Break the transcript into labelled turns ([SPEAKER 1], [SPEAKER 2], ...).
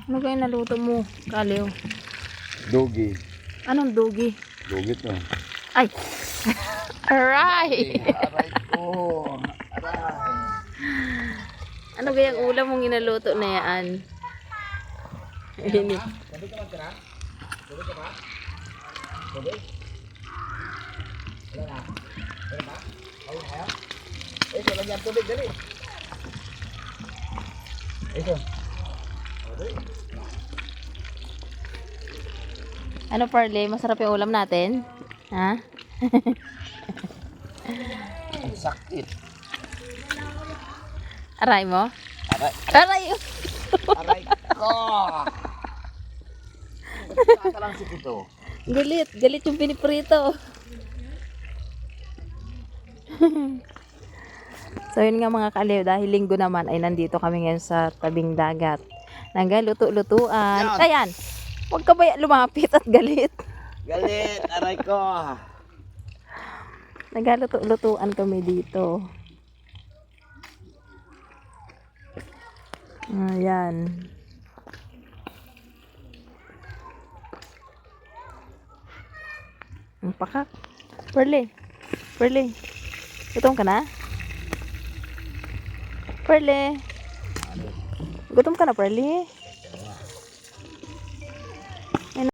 [SPEAKER 1] Ano kaya naluto mo, Kaliw?
[SPEAKER 2] Dogi.
[SPEAKER 1] Anong dogi?
[SPEAKER 2] Dogi to.
[SPEAKER 1] Ay! Aray!
[SPEAKER 2] Aray ko. Aray.
[SPEAKER 1] Ano kaya ang ulam mong inaluto na yan? Ini.
[SPEAKER 2] Sabi ka magkara? Sabi ka ba? Sabi? Wala na. Wala ba? Ay, kaya? So lagyan tubig, dali. So.
[SPEAKER 1] Ano, Parley? Masarap yung ulam natin? Ha?
[SPEAKER 2] Ang sakit.
[SPEAKER 1] Aray mo?
[SPEAKER 2] Aray.
[SPEAKER 1] Aray!
[SPEAKER 2] Aray ko. Nagkakata lang si Tito.
[SPEAKER 1] Galit. Galit yung piniprito. So yun nga mga Kaliw, dahil linggo naman ay nandito kami ngayon sa tabing dagat. Nagaluto-lutuan.
[SPEAKER 2] Yan.
[SPEAKER 1] Ayan! Huwag ka ba lumapit at galit?
[SPEAKER 2] Galit. Aray ko.
[SPEAKER 1] Nagaluto-lutuan kami dito. Ayan. Ang pakak. Perle. Perle. Gutom ka na? Perle. Gutom ka na, Perle?